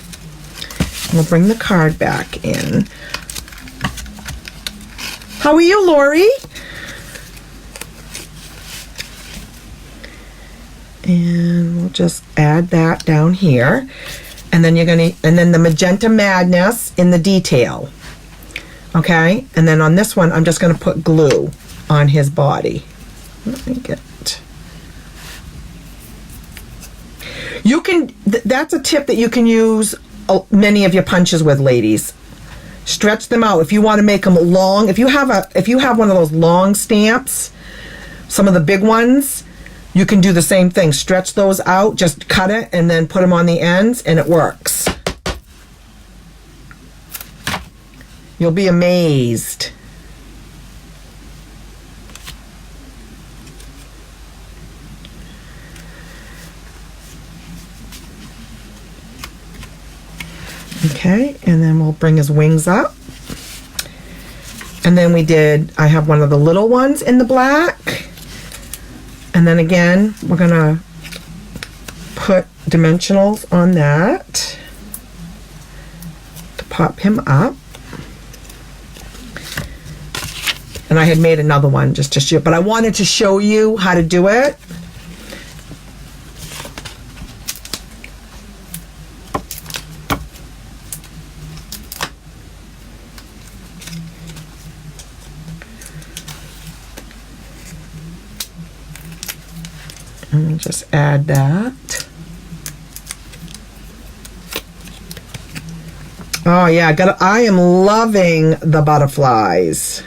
We'll bring the card back in. How are you, Lori? And we'll just add that down here. And then you're gonna, and then the Magenta Madness in the detail. Okay? And then on this one, I'm just gonna put glue on his body. Let me get. You can, that's a tip that you can use many of your punches with, ladies. Stretch them out. If you want to make them long, if you have one of those long stamps, some of the big ones, you can do the same thing. Stretch those out, just cut it and then put them on the ends, and it works. You'll be amazed. Okay, and then we'll bring his wings up. And then I have one of the little ones in the black. And then again, we're gonna put dimensionals on that to pop him up. And I had made another one just to show, but I wanted to show you how to do it. And just add that. Oh yeah, I am loving the butterflies.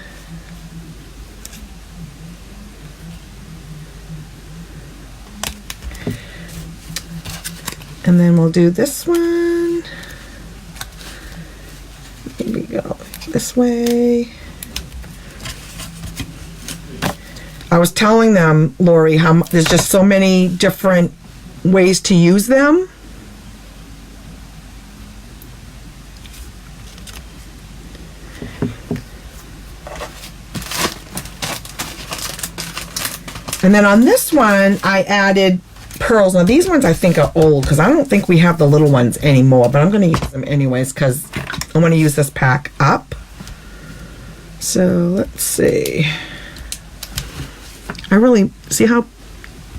And then we'll do this one. Here we go. This way. I was telling them, Lori, how there's just so many different ways to use them. And then on this one, I added pearls. Now these ones I think are old because I don't think we have the little ones anymore, but I'm going to use them anyways because I want to use this pack up. So let's see. I really see how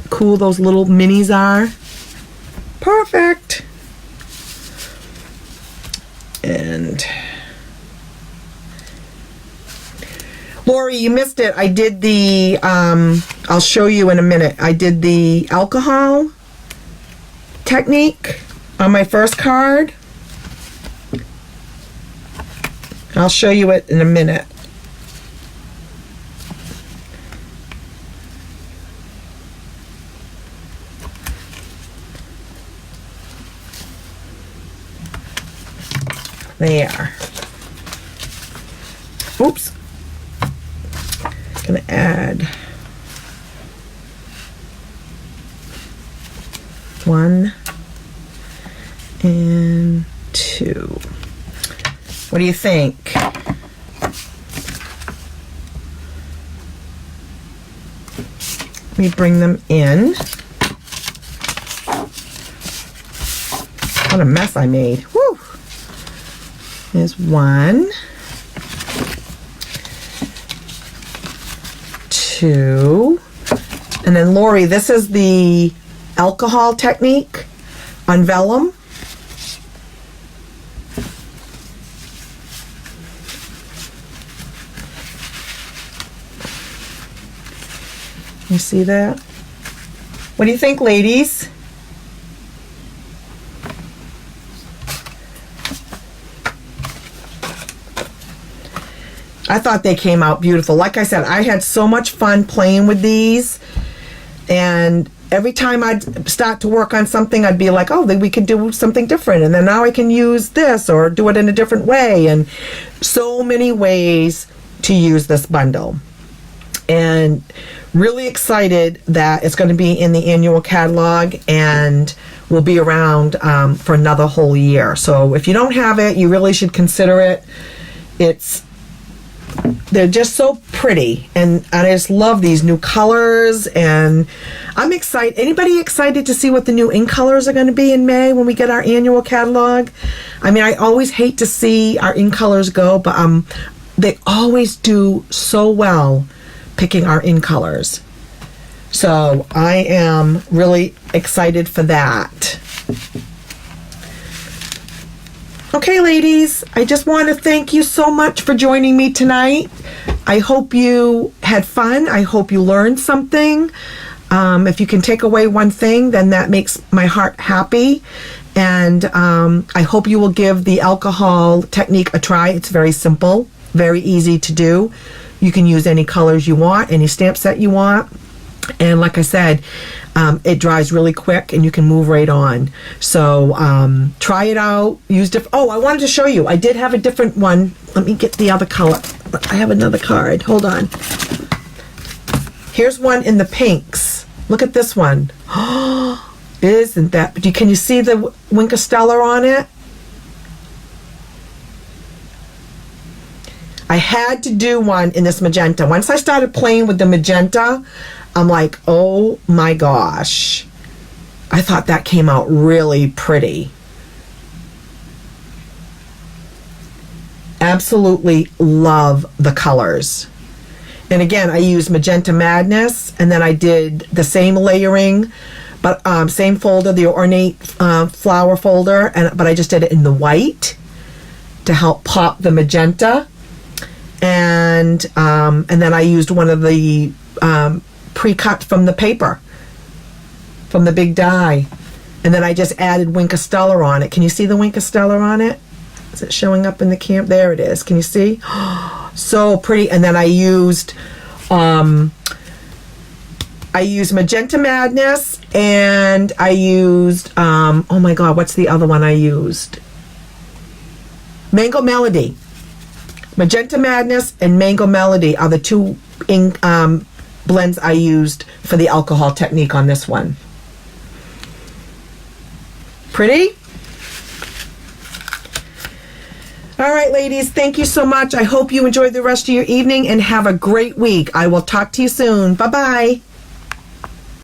cool those little minis are. Perfect. And Lori, you missed it. I did the I'll show you in a minute. I did the alcohol technique on my first card. I'll show you it in a minute. There. Oops. Gonna add 1 and 2. What do you think? Let me bring them in. What a mess I made. Whew. There's 1. 2. And then Lori, this is the alcohol technique on vellum. You see that? What do you think, ladies? I thought they came out beautiful. Like I said, I had so much fun playing with these, and every time I'd start to work on something, I'd be like, oh, then we could do something different, and then now I can use this or do it in a different way, and so many ways to use this bundle. And really excited that it's going to be in the annual catalog and will be around for another whole year. So if you don't have it, you really should consider it. They're just so pretty, and I just love these new colors, and I'm excited. Anybody excited to see what the new ink colors are going to be in May when we get our annual catalog? I mean, I always hate to see our ink colors go, but they always do so well picking our ink colors. So I am really excited for that. Okay, ladies, I just want to thank you so much for joining me tonight. I hope you had fun. I hope you learned something. If you can take away one thing, then that makes my heart happy. And I hope you will give the alcohol technique a try. It's very simple, very easy to do. You can use any colors you want, any stamp set you want. And like I said, it dries really quick and you can move right on. So try it out. Use different. Oh, I wanted to show you. I did have a different one. Let me get the other color. I have another card. Hold on. Here's one in the pinks. Look at this one. Isn't that? Can you see the Wink of Stella on it? I had to do one in this magenta. Once I started playing with the magenta, I'm like, oh my gosh. I thought that came out really pretty. Absolutely love the colors. And again, I used Magenta Madness, and then I did the same layering, but same folder, the ornate flower folder, but I just did it in the white to help pop the magenta. And then I used one of the pre-cut from the paper, from the big die. And then I just added Wink of Stella on it. Can you see the Wink of Stella on it? Is it showing up in the camp? There it is. Can you see? So pretty. And then I used Magenta Madness, and I used, oh my God, what's the other one I used? Mango Melody. Magenta Madness and Mango Melody are the two ink blends I used for the alcohol technique on this one. Pretty? All right, ladies, thank you so much. I hope you enjoy the rest of your evening and have a great week. I will talk to you soon. Bye-bye.